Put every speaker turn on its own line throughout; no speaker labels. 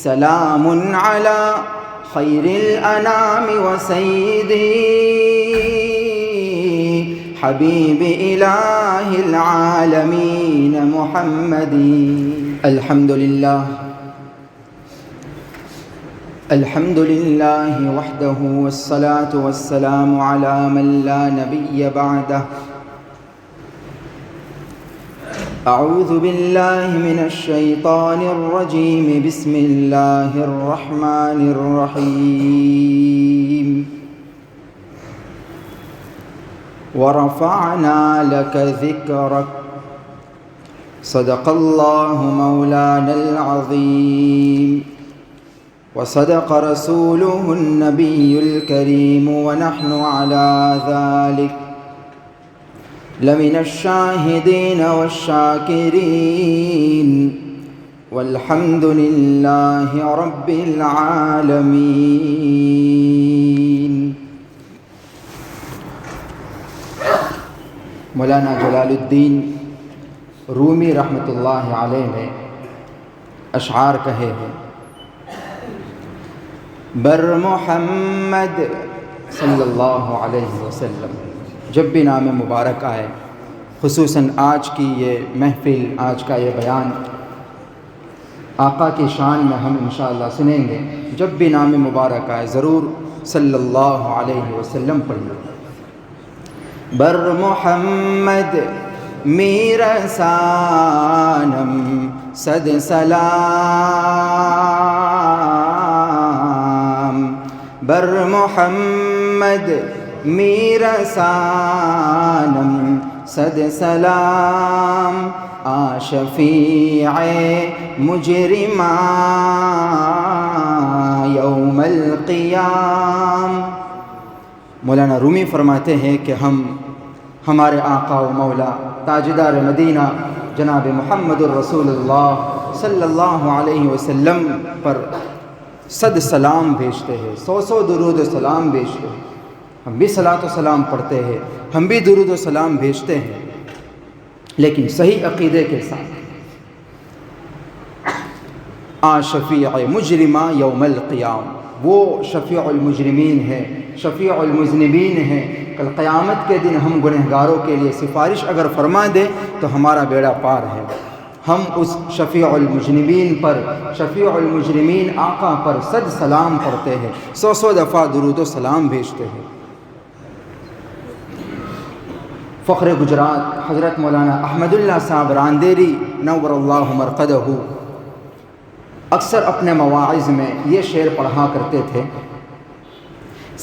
سلام على خير الأنام وسيدي حبيب إله العالمين محمدي. الحمد لله وحده والصلاة والسلام على من لا نبي بعده. أعوذ بالله من الشيطان الرجيم. بسم الله الرحمن الرحيم. ورفعنا لك ذكرك. صدق الله مولانا العظيم وصدق رسوله النبي الكريم ونحن على ذلك لمن الشاهدين والشاكرين والحمد لله رب العالمين. مولانا جلال الدین رومی رحمۃ اللہ علیہ نے اشعار کہے ہیں. بر محمد صلی اللہ علیہ وسلم. جب بھی نام مبارک آئے، خصوصاً آج کی یہ محفل، آج کا یہ بیان آقا کی شان میں ہم انشاءاللہ سنیں گے. جب بھی نام مبارک آئے ضرور صلی اللہ علیہ وسلم پڑھ لو. بر محمد میرسانم صد سلام. بر محمد میرسانم صد سلام. شفیع مجرمان یوم القیام. مولانا رومی فرماتے ہیں کہ ہم ہمارے آقا و مولا تاجدار مدینہ جناب محمد الرسول اللہ صلی اللہ علیہ وسلم پر صد سلام بھیجتے ہیں، 100 درود و سلام بھیجتے ہیں. ہم بھی صلاۃ و سلام پڑھتے ہیں، ہم بھی درود و سلام بھیجتے ہیں، لیکن صحیح عقیدے کے ساتھ. شفیع مجرمہ یوم القیام. وہ شفیع المجرمین ہے، شفیع المذنبین ہے. کل قیامت کے دن ہم گنہگاروں کے لیے سفارش اگر فرما دے تو ہمارا بیڑا پار ہے. ہم اس شفیع المجرمین پر، شفیع المجرمین آقا پر صد سلام پڑھتے ہیں، 100 دفعہ درود و سلام بھیجتے ہیں. فخر گجرات حضرت مولانا احمد اللہ صاحب راندیری نور اللہ مرقدہ اکثر اپنے مواعظ میں یہ شعر پڑھا کرتے تھے.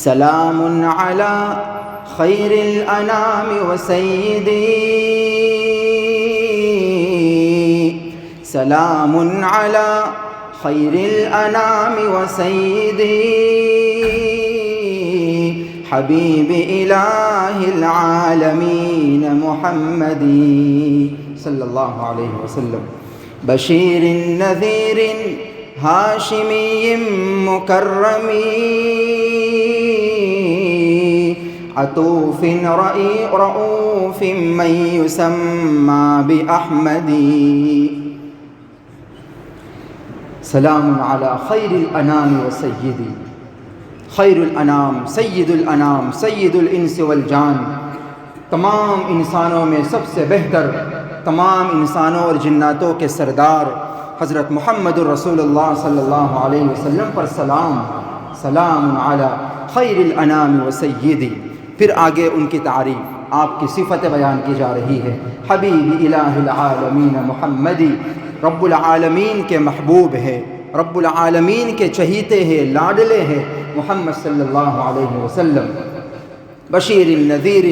سلام علی خیر الانام وسیدی سلام علی خیر الانام وسیدی حبیب الہ العالمین محمدی صلی اللہ علیہ وسلم. بشیر نذیر ہاشمی مکرمی عطوف رؤوف من یسمى بأحمدی. سلام علی خیر الانام وسیدی. خیر الانام، سید الانام، سید الانس والجان. تمام انسانوں میں سب سے بہتر، تمام انسانوں اور جناتوں کے سردار حضرت محمد الرسول اللہ صلی اللہ علیہ وسلم پر سلام. سلام علی خیر الانام وسیدی. پھر آگے ان کی تعریف، آپ کی صفت بیان کی جا رہی ہے. حبیب الہ العالمین محمدی. رب العالمین کے محبوب ہے، رب العالمین کے چہیتے ہیں، لاڈلے ہیں محمد صلی اللہ علیہ وسلم. بشیر نذیر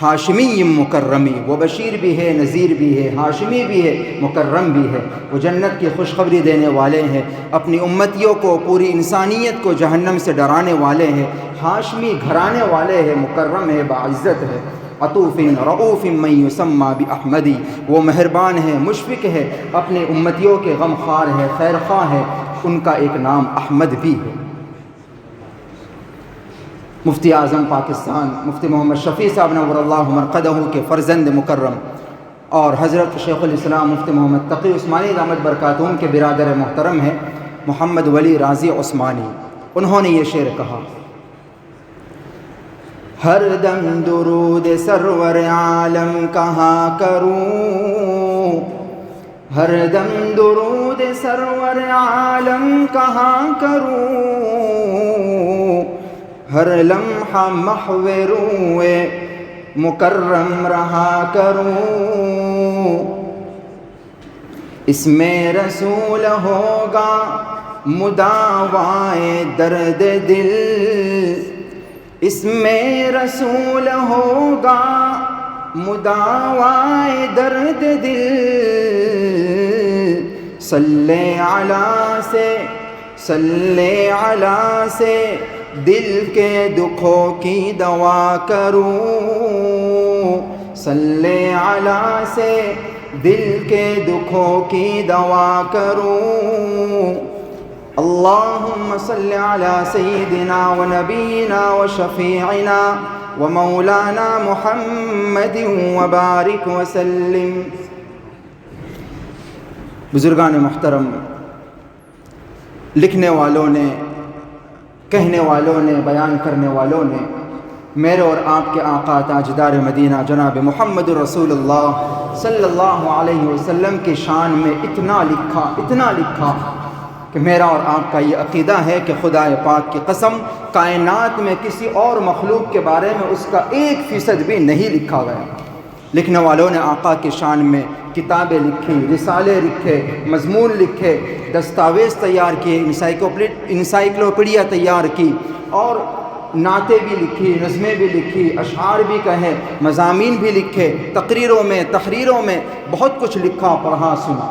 ہاشمی مکرمی. وہ بشیر بھی ہے، نذیر بھی ہے، ہاشمی بھی ہے، مکرم بھی ہے. وہ جنت کی خوشخبری دینے والے ہیں، اپنی امتیوں کو، پوری انسانیت کو جہنم سے ڈرانے والے ہیں. ہاشمی گھرانے والے ہیں، مکرم ہے، باعزت ہے. عطوف رؤوف من یسمى بأحمدی. وہ مہربان ہے، مشفق ہے، اپنے امتیوں کے غم خوار ہے، خیر خواہ ہے. ان کا ایک نام احمد بھی ہے. مفتی اعظم پاکستان مفتی محمد شفیع صاحب نور اللہ مرقدہ کے فرزند مکرم اور حضرت شیخ الاسلام مفتی محمد تقی عثمانی دامت برکاتہم کے برادر محترم ہیں محمد ولی رازی عثمانی، انہوں نے یہ شعر کہا: ہر دم درود سرور عالم کہاں کروں، ہر دم درود سرور عالم کہاں کروں، ہر لمحہ محو روئے مکرم رہا کروں، اس میں رسول ہوگا مداوائے درد دل، اس میں رسول ہوگا مداوائے درد دل، صلی علی سے دل کے دکھوں کی دوا کروں، صلی علی سے دل کے دکھوں کی دوا کروں، اللہم صلی علی سیدنا و نبینا و شفیعنا و مولانا محمد و بارک وسلم۔ بزرگان محترم، لکھنے والوں نے، کہنے والوں نے، بیان کرنے والوں نے میرے اور آپ کے آقا تاجدار مدینہ جناب محمد رسول اللہ صلی اللہ علیہ وسلم کی شان میں اتنا لکھا کہ میرا اور آپ کا یہ عقیدہ ہے کہ خدا پاک کی قسم کائنات میں کسی اور مخلوق کے بارے میں اس کا 1% بھی نہیں لکھا گیا۔ لکھنے والوں نے آقا کی شان میں کتابیں لکھی، رسالے لکھے، مضمون لکھے، دستاویز تیار کیے، انسائیکلوپیڈیا تیار کی، اور نعتیں بھی لکھی، نظمیں بھی لکھی، اشعار بھی کہے، مضامین بھی لکھے، تقریروں میں، تحریروں میں بہت کچھ لکھا، پڑھا، سنا۔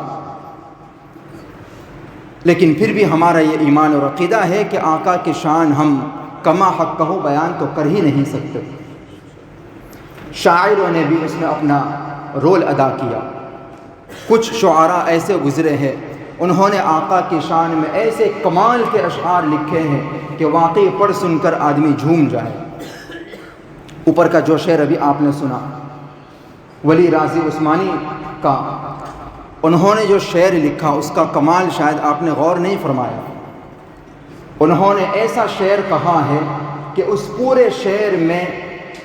لیکن پھر بھی ہمارا یہ ایمان اور عقیدہ ہے کہ آقا کی شان ہم کما حق کہو بیان تو کر ہی نہیں سکتے۔ شاعروں نے بھی اس میں اپنا رول ادا کیا۔ کچھ شعراء ایسے گزرے ہیں، انہوں نے آقا کی شان میں ایسے کمال کے اشعار لکھے ہیں کہ واقعی پڑھ سن کر آدمی جھوم جائے۔ اوپر کا جو شعر ابھی آپ نے سنا ولی رازی عثمانی کا، انہوں نے جو شعر لکھا اس کا کمال شاید آپ نے غور نہیں فرمایا۔ انہوں نے ایسا شعر کہا ہے کہ اس پورے شعر میں،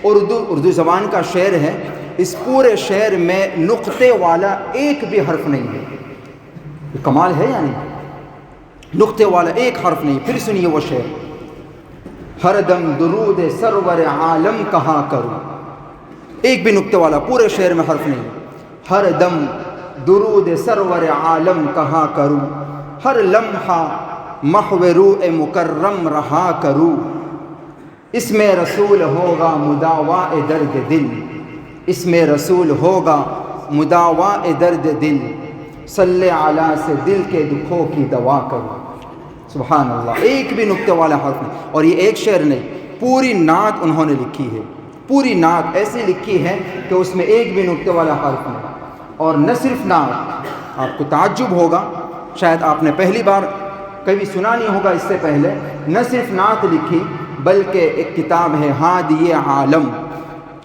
اردو زبان کا شعر ہے، اس پورے شعر میں نقطے والا ایک بھی حرف نہیں ہے۔ یہ کمال ہے یا نہیں؟ نقطے والا ایک حرف نہیں۔ پھر سنیے وہ شعر: ہر دم درود سرور عالم کہاں کروں، ایک بھی نقطے والا پورے شعر میں حرف نہیں۔ ہر دم درود سرور عالم کہاں کروں، ہر لمحہ محو روح مکرم رہا کروں، اس میں رسول ہوگا مداواء درد دل، اس میں رسول ہوگا مداواء درد دل، صلی علی سے دل کے دکھوں کی دوا کروں۔ سبحان اللہ، ایک بھی نقطے والا حرف نہیں۔ اور یہ ایک شعر نہیں، پوری نعت انہوں نے لکھی ہے، پوری نعت ایسی لکھی ہے کہ اس میں ایک بھی نقطے والا حرف نہیں۔ اور نہ صرف نعت، آپ کو تعجب ہوگا، شاید آپ نے پہلی بار کبھی سنا نہیں ہوگا اس سے پہلے، نہ صرف نعت لکھی بلکہ ایک کتاب ہے ہادی عالم،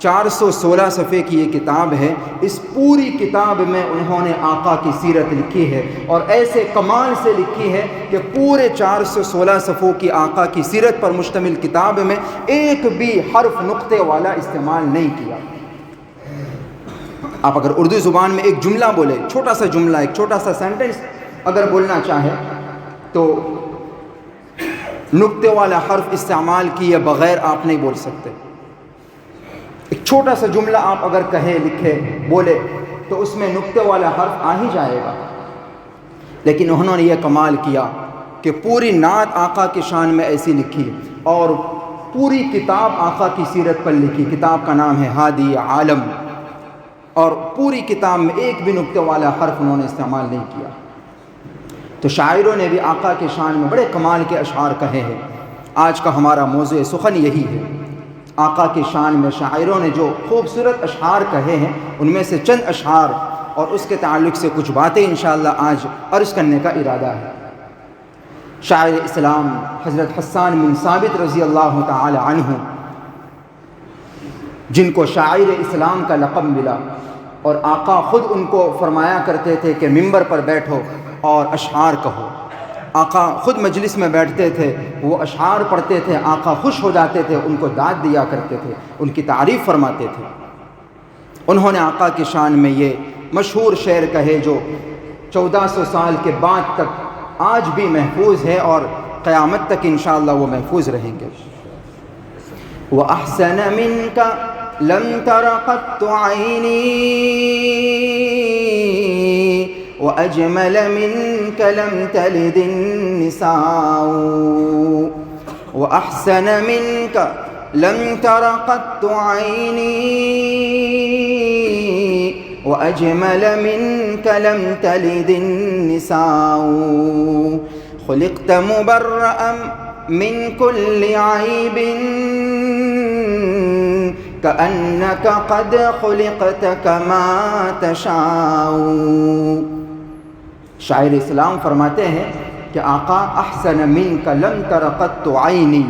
416 صفحے کی یہ کتاب ہے۔ اس پوری کتاب میں انہوں نے آقا کی سیرت لکھی ہے، اور ایسے کمال سے لکھی ہے کہ پورے 416 صفحوں کی آقا کی سیرت پر مشتمل کتاب میں ایک بھی حرف نقطے والا استعمال نہیں کیا۔ آپ اگر اردو زبان میں ایک جملہ بولے، چھوٹا سا جملہ، ایک چھوٹا سا سینٹنس اگر بولنا چاہے تو نقطے والا حرف استعمال کیے بغیر آپ نہیں بول سکتے۔ ایک چھوٹا سا جملہ آپ اگر کہے، لکھے، بولے تو اس میں نقطے والا حرف آ ہی جائے گا۔ لیکن انہوں نے یہ کمال کیا کہ پوری نعت آقا کی شان میں ایسی لکھی، اور پوری کتاب آقا کی سیرت پر لکھی۔ کتاب کا نام ہے ہادی عالم، اور پوری کتاب میں ایک بھی نقطے والا حرف انہوں نے استعمال نہیں کیا۔ تو شاعروں نے بھی آقا کی شان میں بڑے کمال کے اشعار کہے ہیں۔ آج کا ہمارا موضوع سخن یہی ہے، آقا کی شان میں شاعروں نے جو خوبصورت اشعار کہے ہیں ان میں سے چند اشعار اور اس کے تعلق سے کچھ باتیں انشاءاللہ آج عرض کرنے کا ارادہ ہے۔ شاعر اسلام حضرت حسان بن ثابت رضی اللہ تعالی عنہ، جن کو شاعر اسلام کا لقب ملا، اور آقا خود ان کو فرمایا کرتے تھے کہ ممبر پر بیٹھو اور اشعار کہو۔ آقا خود مجلس میں بیٹھتے تھے، وہ اشعار پڑھتے تھے، آقا خوش ہو جاتے تھے، ان کو داد دیا کرتے تھے، ان کی تعریف فرماتے تھے۔ انہوں نے آقا کی شان میں یہ مشہور شعر کہے جو 1400 سال کے بعد تک آج بھی محفوظ ہے اور قیامت تک انشاءاللہ وہ محفوظ رہیں گے۔ وَأَحْسَنَ مِنْكَ لَمْ تَرَ قَطُّ عَيْنِي وَأَجْمَلَ مِنْكَ لَمْ تَلِدِ النِّسَاءُ وَأَحْسَنَ مِنْكَ لَمْ تَرَ قَطُّ عَيْنِي وَأَجْمَلَ مِنْكَ لَمْ تَلِدِ النِّسَاءُ خُلِقْتَ مُبَرَّأً مِنْ كُلِّ عَيْبٍ كَأَنَّكَ قَدْ خُلِقْتَ كَمَا تَشَاءُ۔ شاعر اسلام فرماتے ہیں کہ آقا احسن منک لم تر قط عینی،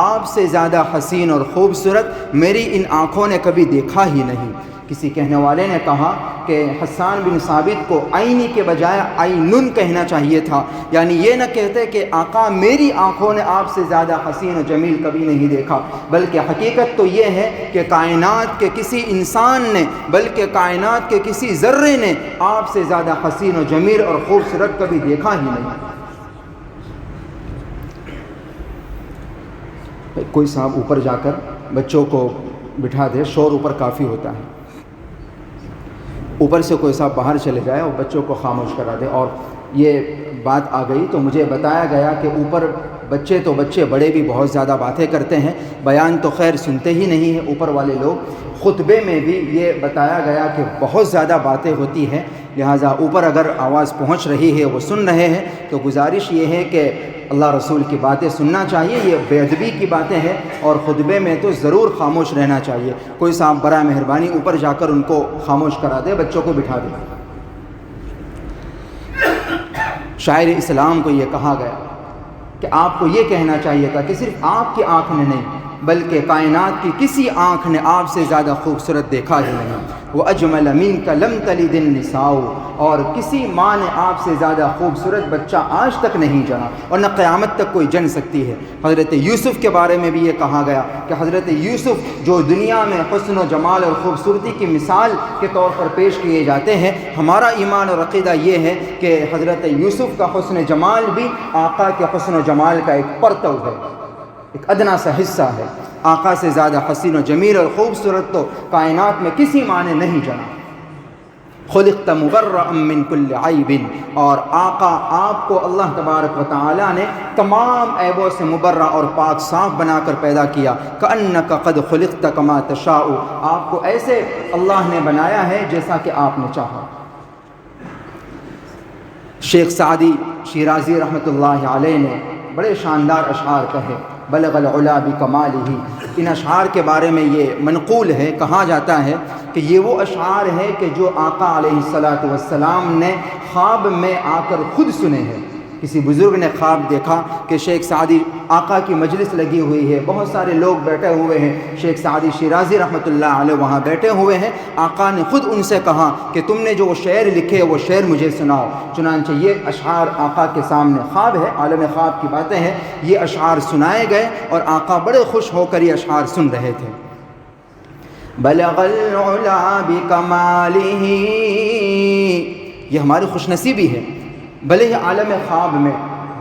آپ سے زیادہ حسین اور خوبصورت میری ان آنکھوں نے کبھی دیکھا ہی نہیں۔ کسی کہنے والے نے کہا کہ حسان بن ثابت کو عینی کے بجائے عینن کہنا چاہیے تھا، یعنی یہ نہ کہتے کہ آقا میری آنکھوں نے آپ سے زیادہ حسین و جمیل کبھی نہیں دیکھا، بلکہ حقیقت تو یہ ہے کہ کائنات کے کسی انسان نے، بلکہ کائنات کے کسی ذرے نے آپ سے زیادہ حسین و جمیل اور خوبصورت کبھی دیکھا ہی نہیں۔ کوئی صاحب اوپر جا کر بچوں کو بٹھا دے، شور اوپر کافی ہوتا ہے، اوپر سے کوئی صاحب باہر چلے جائے اور بچوں کو خاموش کرا دے۔ اور یہ بات آ گئی تو مجھے بتایا گیا کہ اوپر بچے بڑے بھی بہت زیادہ باتیں کرتے ہیں، بیان تو خیر سنتے ہی نہیں ہیں اوپر والے لوگ، خطبے میں بھی یہ بتایا گیا کہ بہت زیادہ باتیں ہوتی ہیں، لہٰذا اوپر اگر آواز پہنچ رہی ہے، وہ سن رہے ہیں، تو گزارش یہ ہے کہ اللہ رسول کی باتیں سننا چاہیے، یہ بے ادبی کی باتیں ہیں، اور خطبے میں تو ضرور خاموش رہنا چاہیے۔ کوئی صاحب برائے مہربانی اوپر جا کر ان کو خاموش کرا دے، بچوں کو بٹھا دے۔ شاعر اسلام کو یہ کہا گیا کہ آپ کو یہ کہنا چاہیے تھا کہ صرف آپ کی آنکھ نے نہیں، بلکہ کائنات کی کسی آنکھ نے آپ سے زیادہ خوبصورت دیکھا ہی نہیں۔ وَأَجْمَلَ مِنْكَ لَمْ تَلِدِ النِّسَاءُ، اور کسی ماں نے آپ سے زیادہ خوبصورت بچہ آج تک نہیں جنا اور نہ قیامت تک کوئی جن سکتی ہے۔ حضرت یوسف کے بارے میں بھی یہ کہا گیا کہ حضرت یوسف جو دنیا میں حسن و جمال اور خوبصورتی کی مثال کے طور پر پیش کیے جاتے ہیں، ہمارا ایمان اور عقیدہ یہ ہے کہ حضرت یوسف کا حسن جمال بھی آقا کے حسن و جمال کا ایک پرتو ہے، ایک ادنا سا حصہ ہے۔ آقا سے زیادہ حسین و جمیل اور خوبصورت تو کائنات میں کسی ماں نے نہیں جنا۔ خلقت مبرأ من کل عیب، اور آقا آپ کو اللہ تبارک و تعالی نے تمام عیبوں سے مبرأ اور پاک صاف بنا کر پیدا کیا۔ کأنک قد خلقت کما تشاء، آپ کو ایسے اللہ نے بنایا ہے جیسا کہ آپ نے چاہا۔ شیخ سعدی شیرازی رحمۃ اللہ علیہ نے بڑے شاندار اشعار کہے، بلغ العلا بکمالہ۔ ان اشعار کے بارے میں یہ منقول ہے، کہا جاتا ہے کہ یہ وہ اشعار ہے کہ جو آقا علیہ الصلاۃ والسلام نے خواب میں آ کر خود سنے ہیں۔ کسی بزرگ نے خواب دیکھا کہ شیخ سعدی آقا کی مجلس لگی ہوئی ہے، بہت سارے لوگ بیٹھے ہوئے ہیں، شیخ سعدی شیرازی رحمۃ اللہ علیہ وہاں بیٹھے ہوئے ہیں، آقا نے خود ان سے کہا کہ تم نے جو شعر لکھے وہ شعر مجھے سناؤ۔ چنانچہ یہ اشعار آقا کے سامنے، خواب ہے، عالم خواب کی باتیں ہیں، یہ اشعار سنائے گئے اور آقا بڑے خوش ہو کر یہ اشعار سن رہے تھے۔ بلغ العلا بکمالہ، یہ ہماری خوش نصیبی ہے، بھلے ہی عالم خواب میں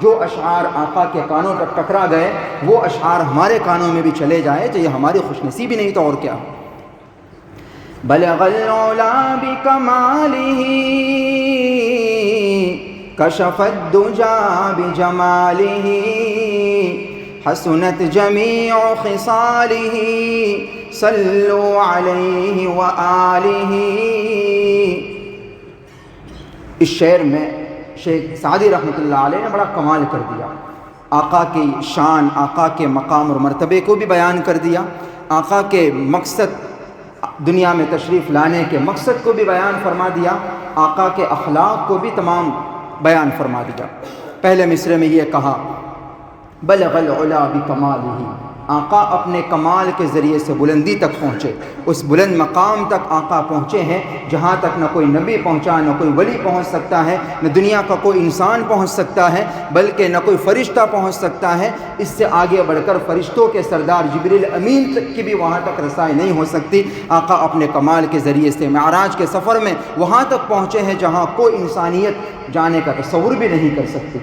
جو اشعار آقا کے کانوں تک ٹکرا گئے وہ اشعار ہمارے کانوں میں بھی چلے جائے تو یہ ہماری خوش نصیبی نہیں تو اور کیا۔ بلغ العلا بکمالہ کشف الدجا بجمالہ حسنت جمیع خصالہ صلوا علیہ وآلہ۔ اس شعر میں شیخ سعدی رحمۃ اللہ علیہ نے بڑا کمال کر دیا، آقا کی شان، آقا کے مقام اور مرتبے کو بھی بیان کر دیا، آقا کے مقصد، دنیا میں تشریف لانے کے مقصد کو بھی بیان فرما دیا، آقا کے اخلاق کو بھی تمام بیان فرما دیا۔ پہلے مصرعے میں یہ کہا بلغ العلا بکمالہ، آقا اپنے کمال کے ذریعے سے بلندی تک پہنچے، اس بلند مقام تک آقا پہنچے ہیں جہاں تک نہ کوئی نبی پہنچا، نہ کوئی ولی پہنچ سکتا ہے، نہ دنیا کا کوئی انسان پہنچ سکتا ہے، بلکہ نہ کوئی فرشتہ پہنچ سکتا ہے۔ اس سے آگے بڑھ کر فرشتوں کے سردار جبریل امین تک کی بھی وہاں تک رسائی نہیں ہو سکتی۔ آقا اپنے کمال کے ذریعے سے معراج کے سفر میں وہاں تک پہنچے ہیں جہاں کوئی انسانیت جانے کا تصور بھی نہیں کر سکتی۔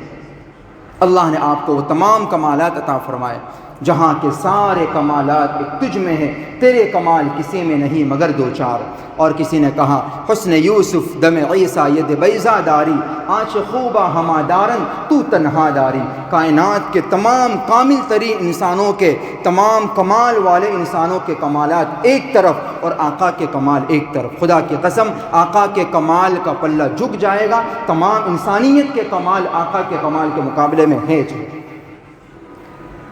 اللہ نے آپ کو وہ تمام کمالات عطا فرمائے جہاں کے سارے کمالات ایک تجھ میں ہیں، تیرے کمال کسی میں نہیں مگر دو چار۔ اور کسی نے کہا حسن یوسف دم عیسیٰ ید بیضا داری، آنچ خوبہ ہما دارن تو تنہا داری۔ کائنات کے تمام کامل ترین انسانوں کے، تمام کمال والے انسانوں کے کمالات ایک طرف اور آقا کے کمال ایک طرف۔ خدا کی قسم آقا کے کمال کا پلہ جھک جائے گا، تمام انسانیت کے کمال آقا کے کمال کے مقابلے میں ہے۔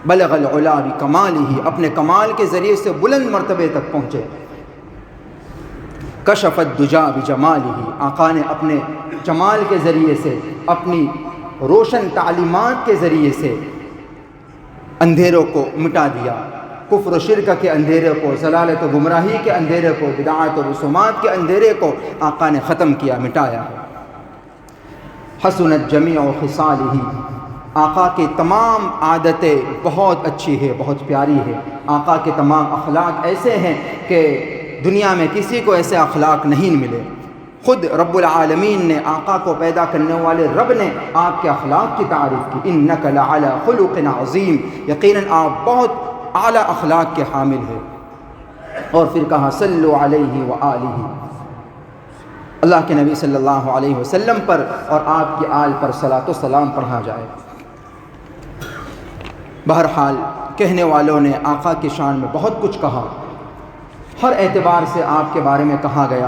بلغ العلا بکمالہ، اپنے کمال کے ذریعے سے بلند مرتبے تک پہنچے۔ کشف الدجا بجمالہ، آقا نے اپنے جمال کے ذریعے سے، اپنی روشن تعلیمات کے ذریعے سے اندھیروں کو مٹا دیا، کفر و شرک کے اندھیرے کو، ضلالت و گمراہی کے اندھیرے کو، بدعات و رسومات کے اندھیرے کو آقا نے ختم کیا، مٹایا۔ حسنت جمیع خصالہ، آقا کی تمام عادتیں بہت اچھی ہے، بہت پیاری ہے۔ آقا کے تمام اخلاق ایسے ہیں کہ دنیا میں کسی کو ایسے اخلاق نہیں ملے۔ خود رب العالمین نے، آقا کو پیدا کرنے والے رب نے آپ کے اخلاق کی تعریف کی، انک لعلی خلق عظیم، یقیناً آپ بہت اعلیٰ اخلاق کے حامل ہیں۔ اور پھر کہا صلو علیہ وآلہ، اللہ کے نبی صلی اللہ علیہ وسلم پر اور آپ کی آل پر صلاۃ و سلام پڑھا جائے۔ بہرحال کہنے والوں نے آقا کی شان میں بہت کچھ کہا، ہر اعتبار سے آپ کے بارے میں کہا گیا،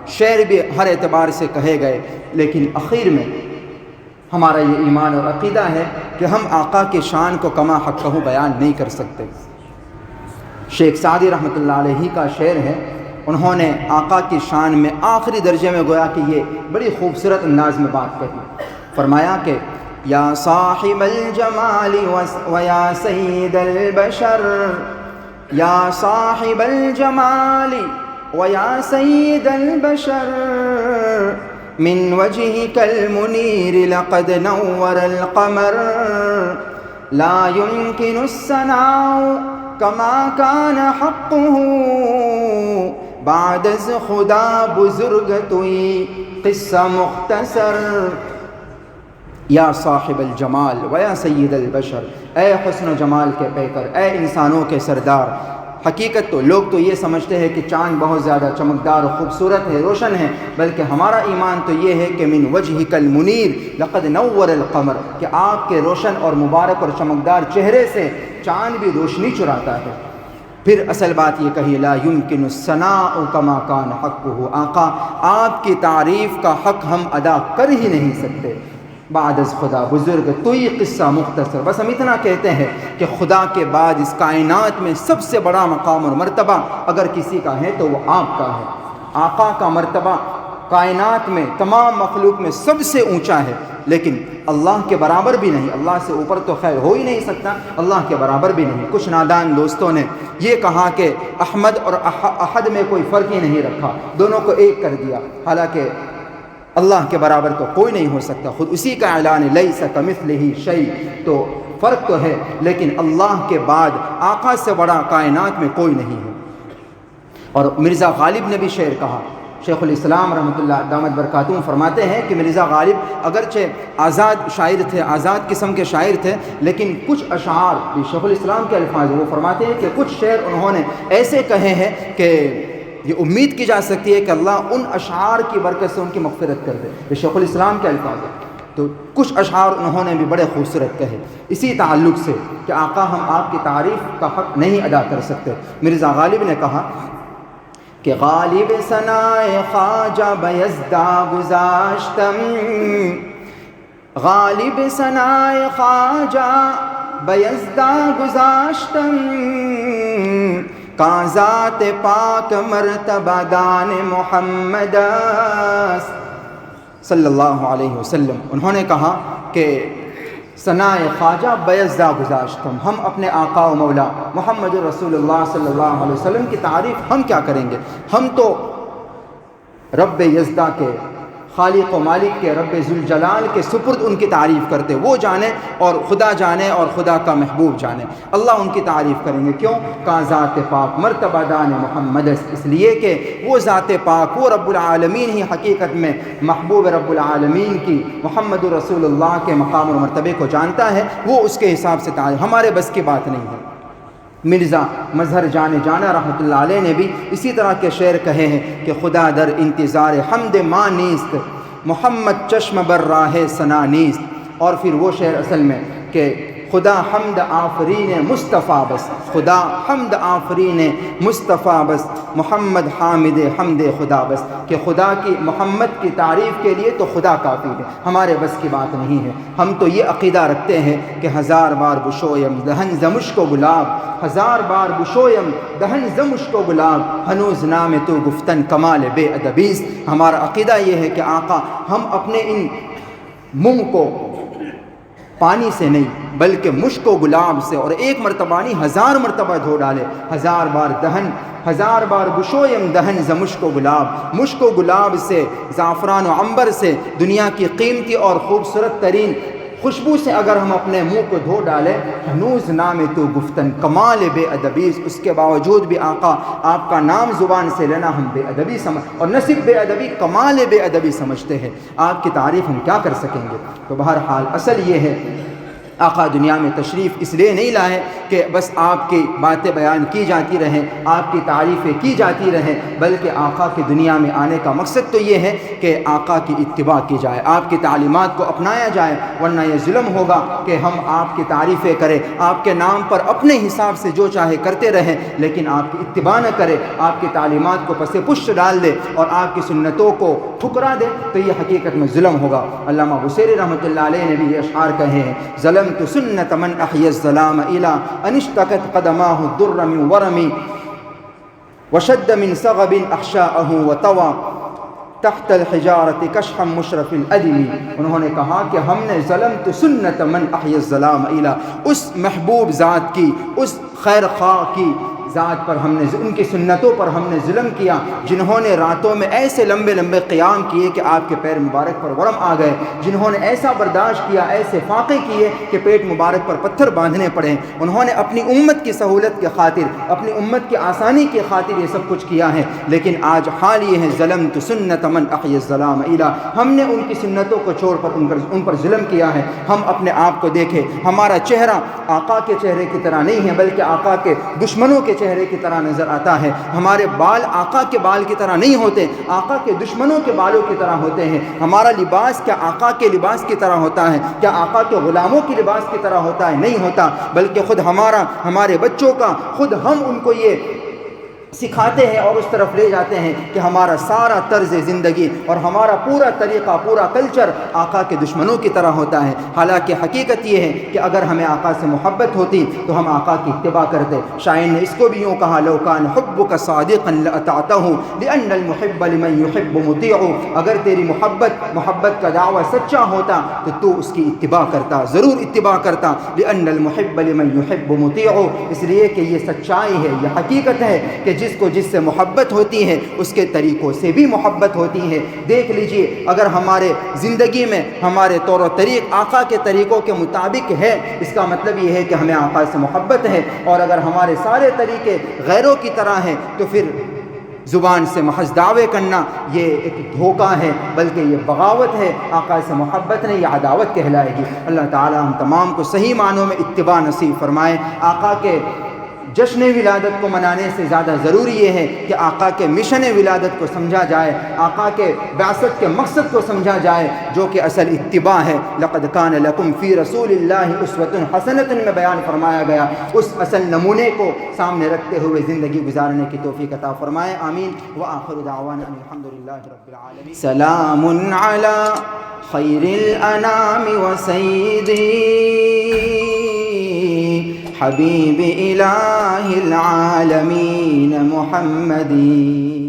شعر بھی ہر اعتبار سے کہے گئے، لیکن اخیر میں ہمارا یہ ایمان اور عقیدہ ہے کہ ہم آقا کی شان کو کما حقہ بیان نہیں کر سکتے۔ شیخ سعدی رحمۃ اللہ علیہ کا شعر ہے، انہوں نے آقا کی شان میں آخری درجے میں گویا کہ یہ بڑی خوبصورت انداز میں بات کہی، فرمایا کہ یا صاحب الجمال ویا سید البشر، یا صاحب الجمال ویا سید البشر، من وجهك المنير لقد نور القمر، لا يمكن الثناء كما كان حقه، بعد از خدا بزرگ توئی قصہ مختصر۔ یا صاحب الجمال ویا سید البشر، اے حسن و جمال کے پیکر، اے انسانوں کے سردار۔ حقیقت تو لوگ تو یہ سمجھتے ہیں کہ چاند بہت زیادہ چمکدار و خوبصورت ہے، روشن ہے، بلکہ ہمارا ایمان تو یہ ہے کہ من وجهک المنیر لقد نور القمر، کہ آپ کے روشن اور مبارک اور چمکدار چہرے سے چاند بھی روشنی چراتا ہے۔ پھر اصل بات یہ کہی لا یمکن الثناء کما کان حقہ، آقا آپ کی تعریف کا حق ہم ادا کر ہی نہیں سکتے۔ بعد از خدا بزرگ توئی قصہ مختصر، بس ہم اتنا کہتے ہیں کہ خدا کے بعد اس کائنات میں سب سے بڑا مقام اور مرتبہ اگر کسی کا ہے تو وہ آپ کا ہے۔ آقا کا مرتبہ کائنات میں تمام مخلوق میں سب سے اونچا ہے، لیکن اللہ کے برابر بھی نہیں، اللہ سے اوپر تو خیر ہو ہی نہیں سکتا، اللہ کے برابر بھی نہیں۔ کچھ نادان دوستوں نے یہ کہا کہ احمد اور احد میں کوئی فرق ہی نہیں رکھا، دونوں کو ایک کر دیا، حالانکہ اللہ کے برابر تو کوئی نہیں ہو سکتا، خود اسی کا اعلان لیس کمثلہ شیء، تو فرق تو ہے لیکن اللہ کے بعد آقا سے بڑا کائنات میں کوئی نہیں ہے۔ اور مرزا غالب نے بھی شعر کہا، شیخ الاسلام رحمۃ اللہ دامت برکاتہم فرماتے ہیں کہ مرزا غالب اگرچہ آزاد شاعر تھے، آزاد قسم کے شاعر تھے، لیکن کچھ اشعار بھی شیخ الاسلام کے الفاظ، وہ فرماتے ہیں کہ کچھ شعر انہوں نے ایسے کہے ہیں کہ یہ امید کی جا سکتی ہے کہ اللہ ان اشعار کی برکت سے ان کی مغفرت کر دے، یہ شیخ الاسلام کے الفاظ ہیں۔ تو کچھ اشعار انہوں نے بھی بڑے خوبصورت کہے اسی تعلق سے کہ آقا ہم آپ کی تعریف کا حق نہیں ادا کر سکتے۔ مرزا غالب نے کہا کہ غالب ثنائے خواجہ بیزدہ گذاشتم، غالب ثنائے خواجہ بیزدہ گذاشتم، کا ذات پاک مرتبہ دان محمد صلی اللہ علیہ وسلم۔ انہوں نے کہا کہ ثنائے خواجہ بیضا گذاشتم. ہم اپنے آقا و مولا محمد رسول اللہ صلی اللہ علیہ وسلم کی تعریف ہم کیا کریں گے؟ ہم تو رب یزدہ کے، خالق و مالک کے، رب ذوالجلال کے سپرد ان کی تعریف کرتے. وہ جانے اور خدا جانے اور خدا کا محبوب جانے. اللہ ان کی تعریف کریں گے. کیوں؟ کہاں ذات پاک مرتبہ دان محمد، اس لیے کہ وہ ذات پاک، وہ رب العالمین ہی حقیقت میں محبوب رب العالمین کی محمد رسول اللہ کے مقام اور مرتبے کو جانتا ہے. وہ اس کے حساب سے تعریف ہمارے بس کی بات نہیں ہے. مرزا مظہر جان جانا رحمۃ اللہ علیہ نے بھی اسی طرح کے شعر کہے ہیں کہ خدا در انتظار حمد ماں نیست، محمد چشم بر راہ ثنا نیست. اور پھر وہ شعر اصل میں کہ خدا حمد آفرین مصطفیٰ بس، خدا حمد آفرین مصطفیٰ بس، محمد حامد حمد خدا بس، کہ خدا کی محمد کی تعریف کے لیے تو خدا کافی ہے، ہمارے بس کی بات نہیں ہے. ہم تو یہ عقیدہ رکھتے ہیں کہ ہزار بار بشویم دہن ز مشک و گلاب، ہزار بار بشویم دہن ز مشک و گلاب، ہنوز نام تو گفتن کمال بے ادبیست. ہمارا عقیدہ یہ ہے کہ آقا ہم اپنے ان منہ کو پانی سے نہیں بلکہ مشک و گلاب سے، اور ایک مرتبہ نہیں ہزار مرتبہ دھو ڈالے. ہزار بار دہن، ہزار بار بشویم دہن ز مشک و گلاب، مشک و گلاب سے، زعفران و عنبر سے، دنیا کی قیمتی اور خوبصورت ترین خوشبو سے اگر ہم اپنے منہ کو دھو ڈالیں، ہنوز نام تو گفتن کمال بے ادبیز، اس کے باوجود بھی آقا آپ کا نام زبان سے لینا ہم بے ادبی سمجھ، اور نہ صرف بے ادبی، کمال بے ادبی سمجھتے ہیں. آپ کی تعریف ہم کیا کر سکیں گے؟ تو بہرحال اصل یہ ہے آقا دنیا میں تشریف اس لیے نہیں لائے کہ بس آپ کی باتیں بیان کی جاتی رہیں، آپ کی تعریفیں کی جاتی رہیں، بلکہ آقا کی دنیا میں آنے کا مقصد تو یہ ہے کہ آقا کی اتباع کی جائے، آپ کی تعلیمات کو اپنایا جائے. ورنہ یہ ظلم ہوگا کہ ہم آپ کی تعریفیں کریں، آپ کے نام پر اپنے حساب سے جو چاہے کرتے رہیں، لیکن آپ کی اتباع نہ کرے، آپ کی تعلیمات کو پس پشت ڈال دے اور آپ کی سنتوں کو ٹھکرا دے، تو یہ حقیقت میں ظلم ہوگا. علامہ بصیری رحمۃ اللہ علیہ نے بھی یہ اشعار کہے ہیں: ظلمت سنت من احیا الظلام الى ان اشتكت قدماه الضر من ورم وشد من صغب احشاءه وطوى تحت الحجارة کشحا مشرف الادم. انہوں نے کہا کہ ہم نے ظلمت سنت من احیا الظلام الى، اس محبوب ذات کی، اس خیر خواہ کی ذات پر ہم نے، ان کی سنتوں پر ہم نے ظلم کیا، جنہوں نے راتوں میں ایسے لمبے لمبے قیام کیے کہ آپ کے پیر مبارک پر ورم آ گئے، جنہوں نے ایسا برداشت کیا، ایسے فاقے کیے کہ پیٹ مبارک پر پتھر باندھنے پڑے. انہوں نے اپنی امت کی سہولت کی خاطر، اپنی امت کی آسانی کی خاطر یہ سب کچھ کیا ہے. لیکن آج حال یہ ہے ظلمت سنت من احیا الظلام الى، ہم نے ان کی سنتوں کو چھوڑ کر ان پر ظلم کیا ہے. ہم اپنے آپ کو دیکھیں، ہمارا چہرہ آقا کے چہرے کی طرح نہیں ہے بلکہ آقا کے دشمنوں کے چہرے کی طرح نظر آتا ہے. ہمارے بال آقا کے بال کی طرح نہیں ہوتے، آقا کے دشمنوں کے بالوں کی طرح ہوتے ہیں. ہمارا لباس کیا آقا کے لباس کی طرح ہوتا ہے؟ کیا آقا کے غلاموں کی لباس کی طرح ہوتا ہے؟ نہیں ہوتا. بلکہ خود ہمارے بچوں کا، خود ہم ان کو یہ سکھاتے ہیں اور اس طرف لے جاتے ہیں کہ ہمارا سارا طرز زندگی اور ہمارا پورا طریقہ، پورا کلچر آقا کے دشمنوں کی طرح ہوتا ہے. حالانکہ حقیقت یہ ہے کہ اگر ہمیں آقا سے محبت ہوتی تو ہم آقا کی اتباع کرتے. شاعر نے اس کو بھی یوں کہا: لو کان حبک صادقا لاطعته لان المحب لمن يحب مطیع. اگر تیری محبت کا دعویٰ سچا ہوتا تو اس کی اتباع کرتا، ضرور اتباع کرتا. لان المحب لمن يحب مطیع، اس لیے کہ یہ سچائی ہے، یہ حقیقت ہے کہ جس سے محبت ہوتی ہے اس کے طریقوں سے بھی محبت ہوتی ہے. دیکھ لیجئے، اگر ہمارے زندگی میں ہمارے طور و طریق آقا کے طریقوں کے مطابق ہے، اس کا مطلب یہ ہے کہ ہمیں آقا سے محبت ہے. اور اگر ہمارے سارے طریقے غیروں کی طرح ہیں تو پھر زبان سے محض دعوے کرنا یہ ایک دھوکہ ہے، بلکہ یہ بغاوت ہے. آقا سے محبت نہیں، یہ عداوت کہلائے گی. اللہ تعالی ہم تمام کو صحیح معنوں میں اتباع نصیب فرمائے. آقا کے جشن ولادت کو منانے سے زیادہ ضروری یہ ہے کہ آقا کے مشن ولادت کو سمجھا جائے، آقا کے بعثت کے مقصد کو سمجھا جائے، جو کہ اصل اتباع ہے. لقد کان لکم فی رسول اللہ اسوۃ حسنۃ میں بیان فرمایا گیا. اس اصل نمونے کو سامنے رکھتے ہوئے زندگی گزارنے کی توفیق عطا فرمائے. آمین. وآخر دعوانا ان الحمدللہ رب العالمین. سلام علی خیر الانام وسیدی حبیب الہ العالمین محمدی.